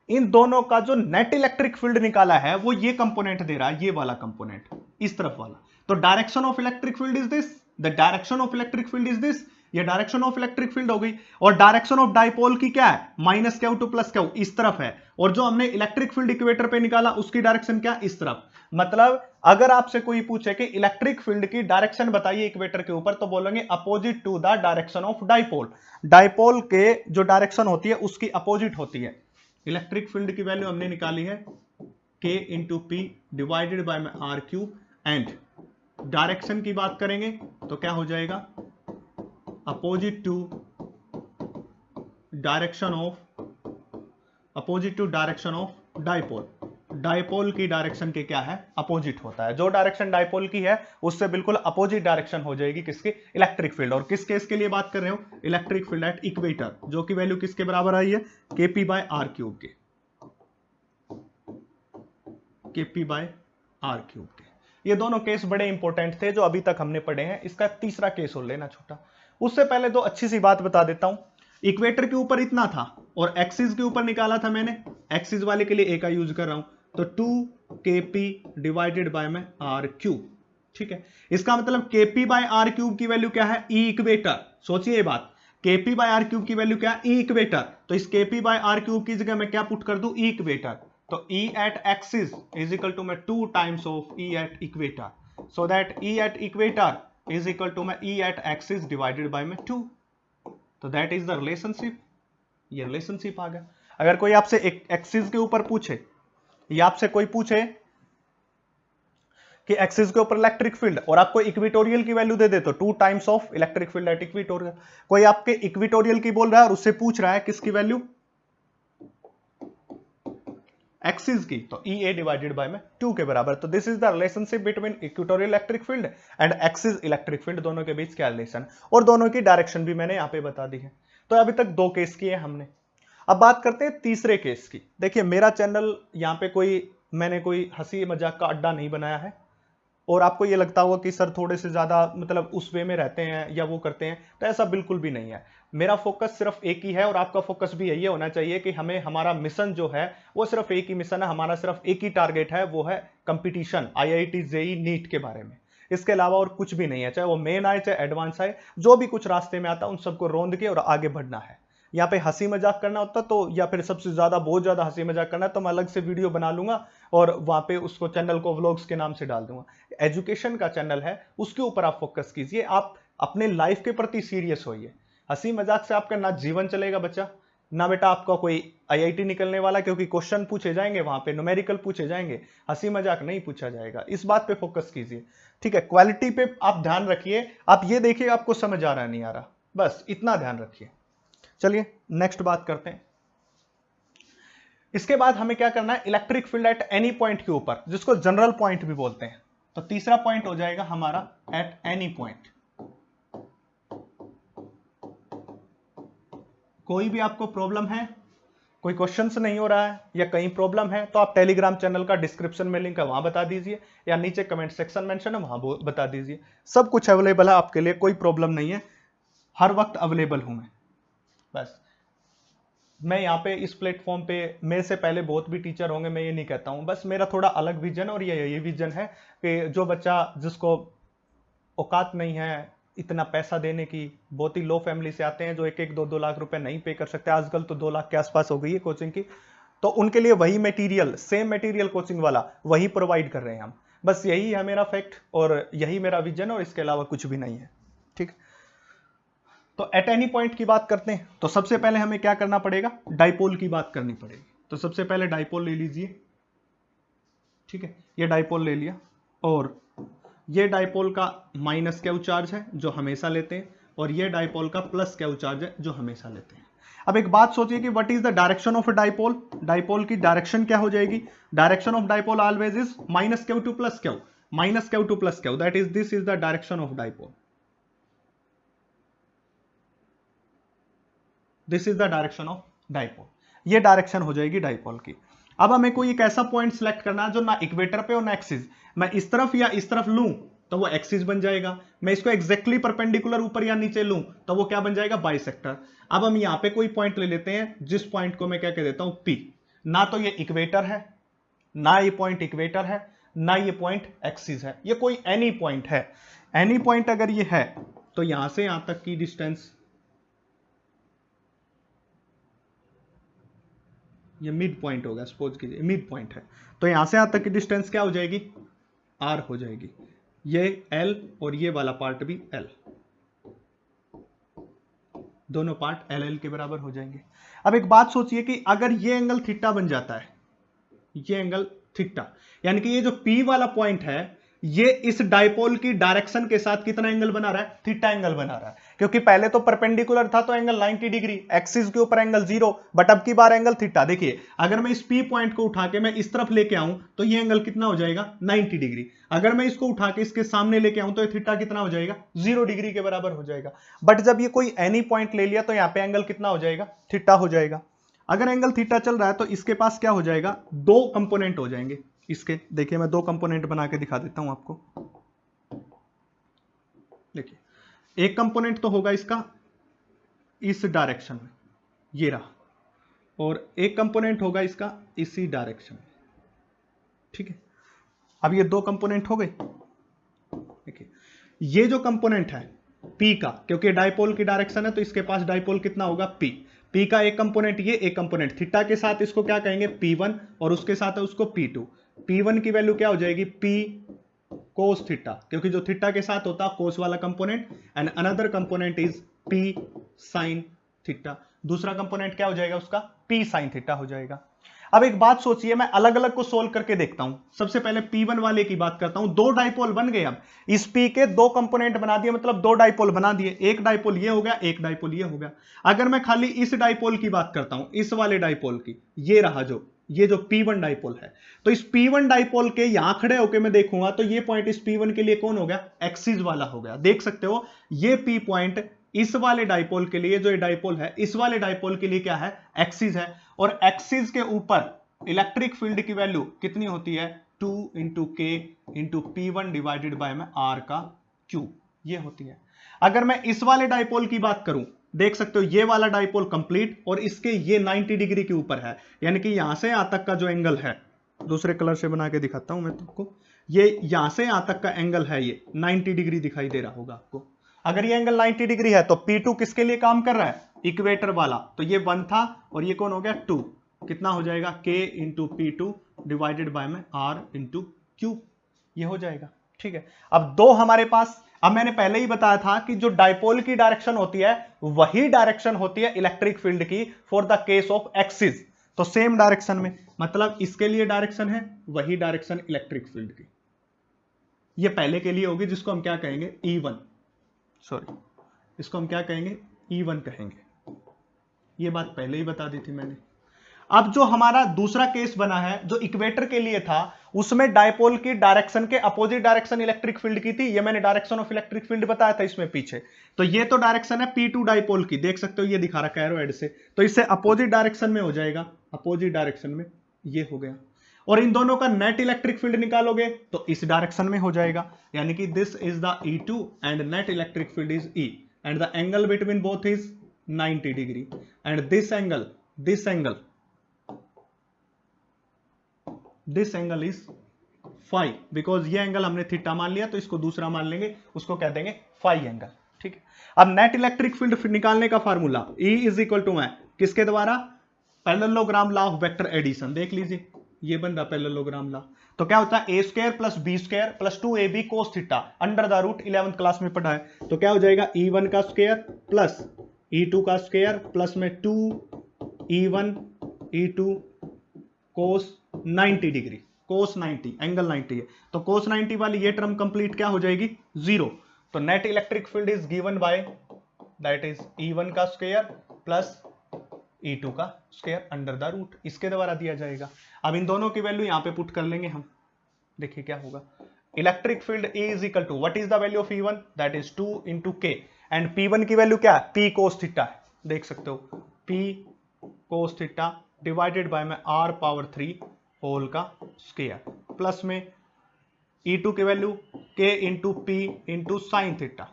[SPEAKER 1] इन दोनों का जो नेट इलेक्ट्रिक फील्ड निकाला है वो ये कंपोनेंट दे रहा है, ये वाला कंपोनेंट, इस तरफ वाला। तो direction of electric field is this, the direction of electric field is this, ये डायरेक्शन ऑफ इलेक्ट्रिक फील्ड हो गई। और डायरेक्शन ऑफ डाइपोल की क्या है, minus Q two plus Q, इस तरफ है। और जो हमने इलेक्ट्रिक फील्ड इक्वेटर पे निकाला उसकी डायरेक्शन क्या, इस तरफ। मतलब अगर आपसे कोई पूछे कि इलेक्ट्रिक फील्ड की डायरेक्शन बताइए इक्वेटर के ऊपर, तो बोलेंगे opposite to the direction of dipole. Dipole के जो डायरेक्शन होती है उसकी अपोजिट होती है। इलेक्ट्रिक फील्ड की वैल्यू हमने निकाली है K into P divided by में आर क्यूब, एंड डायरेक्शन की बात करेंगे तो क्या हो जाएगा, opposite to direction of dipole. Dipole की डायरेक्शन के क्या है, अपोजिट होता है। जो डायरेक्शन डाइपोल की है उससे बिल्कुल अपोजिट डायरेक्शन हो जाएगी किसकी, इलेक्ट्रिक फील्ड। और किस केस के लिए बात कर रहे हो, इलेक्ट्रिक फील्ड एट इक्वेटर, जो की वैल्यू किसके बराबर आई है, केपी बाय आर क्यूब के, केपी बाय आर क्यूब के। ये दोनों केस बड़े इंपॉर्टेंट थे जो अभी तक हमने पढ़े हैं। इसका तीसरा केस और लेना छोटा। उससे पहले दो अच्छी सी बात बता देता हूं, इक्वेटर के ऊपर इतना था और एक्सिस के ऊपर निकाला था मैंने, एक्सिस वाले के लिए ए का यूज कर रहा हूं, तो 2kp डिवाइडेड बाय में आर क्यूब, ठीक है। इसका मतलब kp बाय आर क्यूब की वैल्यू क्या है, ई इक्वेटर। सोचिए ये बात, kp बाय आर क्यूब की वैल्यू क्या है, ई इक्वेटर। तो इस kp बाय आर क्यूब की जगह मैं क्या पुट कर दूं, ई इक्वेटर। तो E at axis is equal to में 2 times of E at equator, so that E at equator is equal to में E at axis divided by में 2। तो दैट इज द रिलेशनशिप, ये relationship आ गया। अगर कोई आपसे एक एक्सिस के ऊपर पूछे, या आपसे कोई पूछे कि एक्सिस के ऊपर इलेक्ट्रिक फील्ड और आपको इक्वेटोरियल की वैल्यू दे दे तो 2 times of electric field at equatorial. कोई आपके इक्वेटोरियल की बोल रहा है और उससे पूछ रहा है किसकी वैल्यू, एक्सिस की, तो ई ए डिवाइडेड बाय में 2 के बराबर। तो this is the relationship between equatorial electric field and axis electric field, दोनों के बीच क्या रिलेशन, और दोनों की डायरेक्शन भी मैंने यहां पे बता दी है। तो अभी तक 2 केस किए हमने। अब बात करते हैं तीसरे केस की। देखिए मेरा चैनल यहाँ पे मैंने कोई हंसी मजाक का अड्डा नहीं बनाया है, और आपको ये लगता होगा कि सर थोड़े से ज्यादा मतलब उस वे में रहते हैं या वो करते हैं, तो ऐसा बिल्कुल भी नहीं है। मेरा फोकस सिर्फ एक ही है और आपका फोकस भी यही होना चाहिए कि हमें, हमारा मिशन जो है वो सिर्फ एक ही मिशन है, हमारा सिर्फ एक ही टारगेट है, वो है कंपटीशन IIT JEE नीट के बारे में। इसके अलावा और कुछ भी नहीं है, चाहे वो मेन आए चाहे एडवांस आए, जो भी कुछ रास्ते में आता है उन सबको रोंद के और आगे बढ़ना है। यहाँ पे हंसी मजाक करना होता तो, या फिर सबसे ज्यादा बहुत ज्यादा हंसी मजाक करना है तो मैं अलग से वीडियो बना लूंगा और वहां पे उसको चैनल को व्लॉग्स के नाम से डाल दूंगा। एजुकेशन का चैनल है, उसके ऊपर आप फोकस कीजिए, आप अपने लाइफ के प्रति सीरियस होइए। हंसी मजाक से आपका ना जीवन चलेगा बच्चा, ना बेटा आपका कोई IIT निकलने वाला, क्योंकि क्वेश्चन पूछे जाएंगे वहां पे, न्यूमेरिकल पूछे जाएंगे, हंसी मजाक नहीं पूछा जाएगा। इस बात पे फोकस कीजिए, ठीक है। क्वालिटी पे आप ध्यान रखिए, आप ये देखिए आपको समझ आ रहा नहीं आ रहा, बस इतना ध्यान रखिए। चलिए नेक्स्ट बात करते हैं। इसके बाद हमें क्या करना है, electric field at any point के ऊपर, जिसको जनरल पॉइंट भी बोलते हैं। तो तीसरा पॉइंट हो जाएगा हमारा एट एनी पॉइंट। कोई भी आपको प्रॉब्लम है, कोई क्वेश्चन नहीं हो रहा है या कहीं प्रॉब्लम है, तो आप टेलीग्राम चैनल का डिस्क्रिप्शन में लिंक है वहां बता दीजिए, या नीचे कमेंट सेक्शन मेंशन है वहां बता दीजिए। सब कुछ अवेलेबल है आपके लिए, कोई प्रॉब्लम नहीं है, हर वक्त अवेलेबल हूं मैं। बस मैं यहाँ पे इस प्लेटफॉर्म पे, मेरे से पहले बहुत भी टीचर होंगे, मैं ये नहीं कहता हूँ, बस मेरा थोड़ा अलग विजन, और ये विजन है कि जो बच्चा जिसको औकात नहीं है इतना पैसा देने की, बहुत ही लो फैमिली से आते हैं जो 1-1, 2-2 लाख रुपए नहीं पे कर सकते, आजकल तो 2 लाख के आसपास हो गई है कोचिंग की, तो उनके लिए वही मटेरियल, सेम मटेरियल कोचिंग वाला वही प्रोवाइड कर रहे हैं हम। बस यही है मेरा फैक्ट और यही मेरा विजन, और इसके अलावा कुछ भी नहीं है। ठीक, तो एट एनी पॉइंट की बात करते हैं, तो सबसे पहले हमें क्या करना पड़ेगा, डाइपोल की बात करनी पड़ेगी। तो सबसे पहले डाइपोल ले लीजिए। ठीक है, ये डाइपोल ले लिया, और ये डाइपोल का माइनस क्यू चार्ज है जो हमेशा लेते हैं, और ये डाइपोल का प्लस क्यू चार्ज है जो हमेशा लेते हैं। अब एक बात सोचिए कि what is the direction of a dipole. Dipole की डायरेक्शन क्या हो जाएगी, direction of dipole always is minus Q two plus Q, minus Q two plus Q, that is this is the direction of dipole, this is the direction of dipole, ये direction हो जाएगी dipole की। अब हमें कोई एक ऐसा point select करना है जो ना इक्वेटर पे और ना एक्सिस, मैं इस तरफ या इस तरफ लूं तो वो एक्सिस बन जाएगा, मैं इसको एग्जैक्टली परपेंडिकुलर ऊपर या नीचे लूं तो वो क्या बन जाएगा, बाइसेक्टर। अब हम यहां पे कोई पॉइंट ले लेते हैं जिस पॉइंट को मैं क्या कह देता हूं, पी। ना तो ये इक्वेटर है, ना ये पॉइंट इक्वेटर है, ना ये पॉइंट एक्सिस है, ये कोई एनी पॉइंट है। एनी पॉइंट अगर ये है तो यहां से यहां तक की डिस्टेंस, ये मिड पॉइंट होगा, सपोज कीजिए मिड पॉइंट है, तो यहां से यहां तक की डिस्टेंस क्या हो जाएगी, आर हो जाएगी, ये एल और ये वाला पार्ट भी एल, दोनों पार्ट एल एल के बराबर हो जाएंगे। अब एक बात सोचिए कि अगर ये एंगल थीटा बन जाता है, ये एंगल थीटा, यानी कि ये जो पी वाला पॉइंट है ये इस डाइपोल की डायरेक्शन के साथ कितना एंगल बना रहा है, थीटा एंगल बना रहा है, क्योंकि पहले तो परपेंडिकुलर था तो एंगल 90 डिग्री, एक्सिस के ऊपर एंगल 0, बट अब की बार एंगल थीटा। देखिए अगर मैं इस पी पॉइंट को उठा के मैं इस तरफ लेके आऊं तो ये एंगल कितना हो जाएगा, 90 डिग्री। अगर मैं इसको उठा के इसके सामने लेके आऊं तो ये थीटा कितना हो जाएगा, 0 डिग्री के बराबर हो जाएगा। बट जब ये कोई एनी पॉइंट ले लिया तो यहां पे एंगल कितना हो जाएगा, थीटा हो जाएगा। अगर एंगल थीटा चल रहा है तो इसके पास क्या हो जाएगा, दो कंपोनेंट हो जाएंगे इसके। देखिए मैं दो कंपोनेंट बना के दिखा देता हूं आपको। देखिए एक कंपोनेंट तो होगा इसका इस डायरेक्शन में, ये रहा, और एक कंपोनेंट होगा इसका इसी डायरेक्शन में। ठीक है, अब ये दो कंपोनेंट हो गए। देखिए ये जो कंपोनेंट है P का, क्योंकि डाइपोल की डायरेक्शन है तो इसके पास डाइपोल कितना होगा, P का एक कंपोनेंट ये, एक कंपोनेंट थीटा के साथ इसको क्या कहेंगे, P1, और उसके साथ है उसको P2। P1 की वैल्यू क्या हो जाएगी, P कोस थीटा, क्योंकि जो थीटा के साथ होता है कोस वाला component, and another component is P sine theta. दूसरा कंपोनेंट क्या हो जाएगा उसका, P साइन थीटा हो जाएगा। अब एक बात सोचिए, मैं अलग अलग को सोल्व करके देखता हूं। सबसे पहले P1 वाले की बात करता हूं। दो डाइपोल बन गए, अब इस P के दो कंपोनेंट बना दिए, मतलब दो डाइपोल बना दिए, एक डाइपोल ये हो गया, एक डाइपोल ये हो गया। अगर मैं खाली इस डाइपोल की बात करता हूं, इस वाले डाइपोल की, ये रहा जो, ये जो P1 डाइपोल है, तो इस P1 डाइपोल के यहां खड़े होकर मैं देखूंगा तो ये पॉइंट इस P1 के लिए कौन हो गया, एक्सिस वाला हो गया। देख सकते हो ये P पॉइंट इस वाले डाइपोल के लिए, जो ये डाइपोल है इस वाले डाइपोल के लिए क्या है, एक्सिस है। और एक्सिस के ऊपर इलेक्ट्रिक फील्ड की वैल्यू कितनी होती है, 2 into K into P1 divided by में R का क्यूब, ये होती है। अगर मैं इस वाले डाइपोल की बात करूं, देख सकते हो ये वाला डाइपोल कंप्लीट और इसके ये 90 डिग्री के ऊपर है, यानी कि यहां से यहां तक का जो एंगल है, दूसरे कलर से बना के दिखाता हूं मैं तुमको, ये यहां से यहां तक का एंगल है, ये 90 डिग्री दिखाई दे रहा होगा आपको। अगर ये एंगल 90 डिग्री है तो P2 किसके लिए काम कर रहा है, इक्वेटर वाला, तो ये 1 था और ये कौन हो गया 2, कितना हो जाएगा K into P2 divided by में R इंटू क्यू, ये हो जाएगा। ठीक है, अब दो हमारे पास, अब मैंने पहले ही बताया था कि जो डाइपोल की डायरेक्शन होती है वही डायरेक्शन होती है इलेक्ट्रिक फील्ड की for the case of axis. तो सेम डायरेक्शन में, मतलब इसके लिए डायरेक्शन है वही डायरेक्शन इलेक्ट्रिक फील्ड की, ये पहले के लिए होगी, जिसको हम क्या कहेंगे E1, सॉरी इसको हम क्या कहेंगे, E1 कहेंगे। ये बात पहले ही बता दी थी मैंने। अब जो हमारा दूसरा केस बना है जो इक्वेटर के लिए था, उसमें डाइपोल की डायरेक्शन के अपोजिट डायरेक्शन इलेक्ट्रिक फील्ड की थी, ये मैंने डायरेक्शन ऑफ इलेक्ट्रिक फील्ड बताया था इसमें पीछे। तो ये तो डायरेक्शन है P2 डाइपोल की, देख सकते हो ये दिखा रखा है एरो से, तो इससे अपोजिट डायरेक्शन में हो जाएगा, अपोजिट डायरेक्शन में ये हो गया। और इन दोनों का नेट इलेक्ट्रिक फील्ड निकालोगे तो इस डायरेक्शन में हो जाएगा, यानी कि this is the E2 and net electric field is E, and the angle between both is 90 degree, and this angle is phi, because ये एंगल हमने थीटा मान लिया तो इसको दूसरा मान लेंगे, उसको कह देंगे फाई एंगल। ठीक है। अब नेट इलेक्ट्रिक फील्ड निकालने का formula E is equal to है किसके द्वारा, parallelogram law of vector addition, देख लीजिए ये बन रहा पैरेललोग्राम लॉ। तो क्या होता है, A square plus B square plus 2ab cos theta under the root 11th class में पढ़ा है। तो क्या हो जाएगा, E1 का स्क्वायर प्लस E2 का स्क्वायर प्लस में 2E1 E2 कोस 90 डिग्री, कोस 90 एंगल 90 है, तो कोस 90 वाली ये टर्म कंप्लीट क्या हो जाएगी, जीरो। तो net electric field is given by that is E1 का स्क्वायर प्लस E2 का स्क्वायर अंडर द रूट, इसके द्वारा दिया जाएगा। अब इन दोनों की वैल्यू यहां पे पुट कर लेंगे हम, देखिए क्या होगा, electric field E is equal to what is the value of E1 that is 2 into K, and P1 की वैल्यू क्या है, P कोस थीटा है, देख सकते हो P cos theta divided by में R पावर 3 होल का स्क्वायर प्लस में E2 की value K into P into sine theta,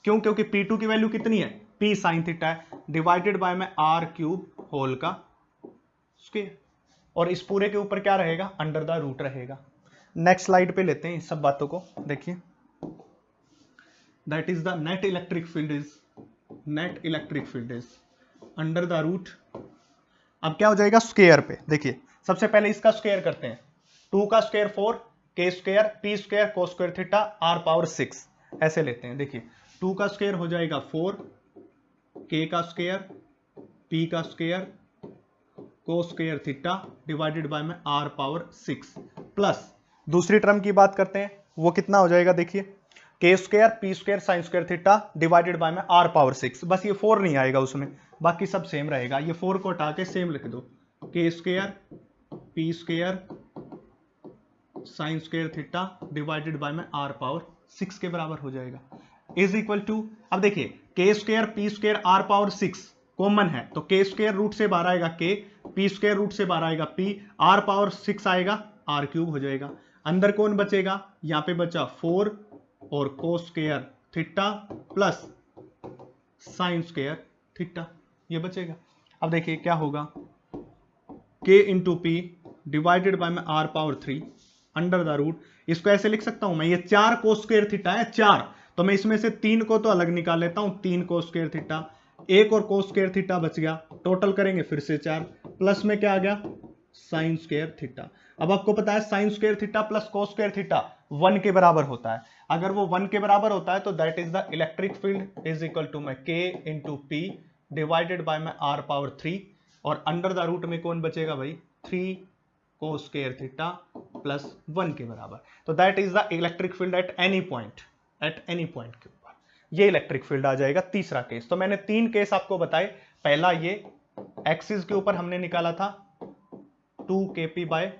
[SPEAKER 1] क्यों, क्योंकि P2 की वैल्यू कितनी है, P साइन थीटा है, डिवाइडेड बाय में R क्यूब होल का स्क्वायर, और इस पूरे के ऊपर क्या रहेगा, अंडर द रूट रहेगा। नेक्स्ट स्लाइड पे लेते हैं इस सब बातों को, देखिए that is the net electric field is under the root. अब क्या हो जाएगा, स्क्वायर पे, देखिए सबसे पहले इसका स्क्वायर करते हैं, 2 का square 4 K square P square cos square theta R power 6 ऐसे लेते हैं। देखिए 2 का स्क्वायर हो जाएगा 4 के का स्क्वायर पी का square cos square theta divided by में आर पावर 6 प्लस दूसरी टर्म की बात करते हैं, वो कितना हो जाएगा, देखिए K square P square sine square theta divided by में आर पावर 6, बस ये 4 नहीं आएगा उसमें, बाकी सब सेम रहेगा, ये 4 को हटा के सेम लिख दो, के square P square sine square theta divided by में आर पावर 6 के बराबर हो जाएगा, इज इक्वल टू, अब देखिए K square P square R power 6 common है, तो के स्क्वायर रूट से बाहर आएगा के, पी स्क्वायर रूट से बाहर आएगा पी, आर पावर 6 आएगा, आर क्यूब हो जाएगा, अंदर कौन बचेगा, यहां पे बचा 4 और cos square theta plus sine square theta, ये बचेगा। अब देखिए क्या होगा, K into P divided by में R power 3 under the root, इसको ऐसे लिख सकता हूं मैं, ये 4 कोस स्क्वायर थीटा है 4, तो मैं इसमें से 3 को तो अलग निकाल लेता हूं, 3 कोस स्क्वायर थीटा, एक और कोस स्क्वायर थीटा बच गया, टोटल करेंगे फिर से 4, प्लस में क्या आ गया, साइन स्क्वायर थीटा। अब आपको पता है sign square theta plus cos square theta 1 के बराबर होता है, अगर वो 1 के बराबर होता है तो that is the electric field is equal to में K into P divided by में आर पावर 3, और अंडर द रूट में कौन बचेगा भाई, 3 कोस स्क्वायर थीटा प्लस 1 के बराबर, तो that is the electric field at any point के ऊपर, ये इलेक्ट्रिक फील्ड आ जाएगा। तीसरा केस, तो मैंने 3 केस आपको बताए, पहला ये एक्सिस के ऊपर हमने निकाला था 2 kp बाय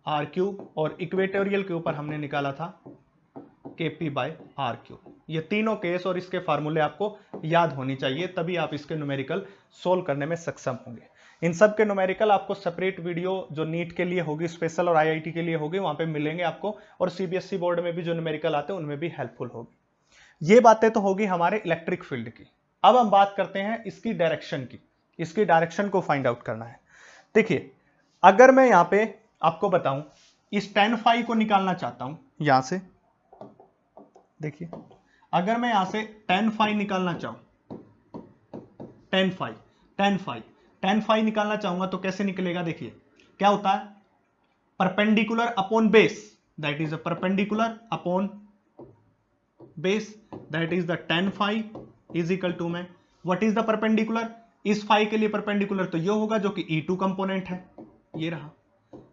[SPEAKER 1] आर क्यूब, और इक्वेटोरियल के ऊपर हमने निकाला था kp बाय आर क्यूब, ये तीनों केस और इसके फार्मूले आपको याद होनी चाहिए, तभी आप इसके न्यूमेरिकल सोल्व करने में सक्षम होंगे। इन सब के न्यूमेरिकल आपको सेपरेट वीडियो जो नीट के लिए होगी स्पेशल और आईआईटी के लिए होगी वहां पे मिलेंगे आपको, और सीबीएसई बोर्ड में भी जो न्यूमेरिकल आते हैं उनमें भी हेल्पफुल होगी। ये बातें तो होगी हमारे इलेक्ट्रिक फील्ड की। अब हम बात करते हैं इसकी डायरेक्शन की, इसकी डायरेक्शन को फाइंड आउट करना है। देखिए अगर मैं यहां पे आपको बताऊं इस tan phi को निकालना चाहता हूं, यहां से देखिए अगर मैं यहां से tan phi निकालना चाहूं, tan phi निकालना चाहूंगा तो कैसे निकलेगा, देखिए क्या होता है, perpendicular upon base, that is a perpendicular upon base, that is the tan phi is equal to में व्हाट इज द परपेंडिकुलर, इस phi के लिए परपेंडिकुलर तो ये होगा जो कि E2 कंपोनेंट है, ये रहा,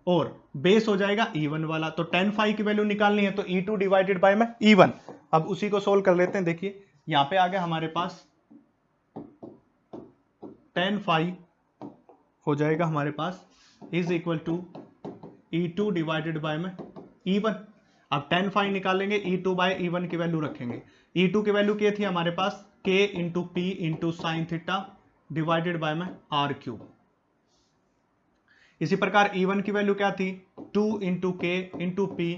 [SPEAKER 1] और बेस हो जाएगा E1 वाला, तो tan phi की वैल्यू निकालनी है तो E2 डिवाइडेड बाय में E1। अब उसी को सोल्व कर लेते हैं, देखिए यहां पे आ गया हमारे पास tan phi हो जाएगा हमारे पास is equal to E2 divided by में E1। अब tan phi निकालेंगे, E2 बाय E1 की वैल्यू रखेंगे, E2 की वैल्यू क्या थी हमारे पास, K into P into sine theta divided by में आर क्यूब। इसी प्रकार E1 की वैल्यू क्या थी, 2 into K into P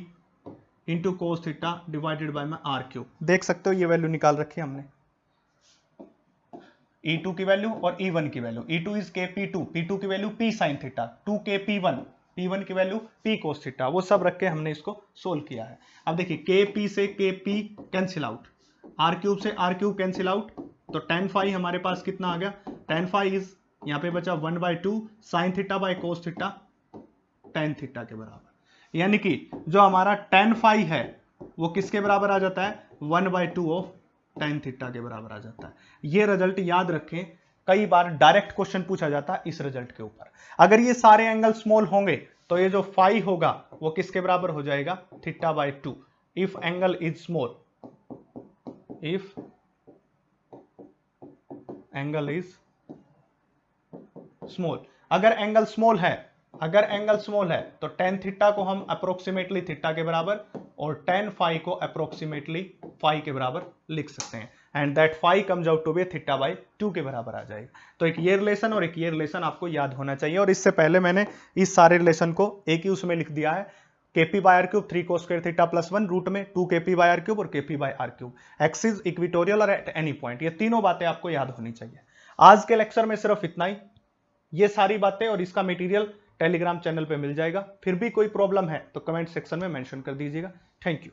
[SPEAKER 1] into cos theta divided by में आर क्यूब। देख सकते हो ये वैल्यू निकाल रखी है हमने, E2 की वैल्यू और E1 की value, E2 is KP2, P2 की value P sin theta, 2KP1, P1 की वैल्यू P cos थीटा, वो सब रख के हमने इसको सोल्व किया है। अब देखिए KP से KP cancel out, R cube से आर क्यूब कैंसिल आउट, तो tan फाई हमारे पास कितना आ गया, tan फाई इज यहां पे बचा 1/2 sine theta by cos theta tan theta के बराबर, यानी कि जो हमारा tan फाई है वो किसके बराबर आ जाता है, 1/2 ऑफ tan थीटा के बराबर आ जाता है। ये रिजल्ट याद रखें, कई बार डायरेक्ट क्वेश्चन पूछा जाता है इस रिजल्ट के ऊपर। अगर ये सारे एंगल स्मॉल होंगे तो ये जो फाई होगा वो किसके बराबर हो जाएगा, θ/2 if angle is small, if angle is small. अगर एंगल स्मॉल है, अगर एंगल स्मॉल है तो tan थीटा को हम अप्रोक्सीमेटली थीटा के बराबर और tan फाई को अप्रोक्सीमेटली फाई के बराबर लिख सकते हैं, and that phi comes out to be θ/2 के बराबर आ जाएगा। तो एक ये रिलेशन और एक ये रिलेशन आपको याद होना चाहिए, और इससे पहले मैंने इस सारे रिलेशन को एक ही उसमें लिख दिया है, kp/r³ 3 cos square theta + 1 root में 2 kp/r³ और kp/r³, एक्सिस इक्वेटोरियल और एट एनी पॉइंट, ये तीनों बातें आपको याद होनी चाहिए। आज के लेक्चर में सिर्फ इतना ही, ये सारी बातें और इसका मटेरियल टेलीग्राम चैनल पे मिल जाएगा। फिर भी कोई प्रॉब्लम है तो कमेंट सेक्शन में मेंशन कर दीजिएगा। Thank you.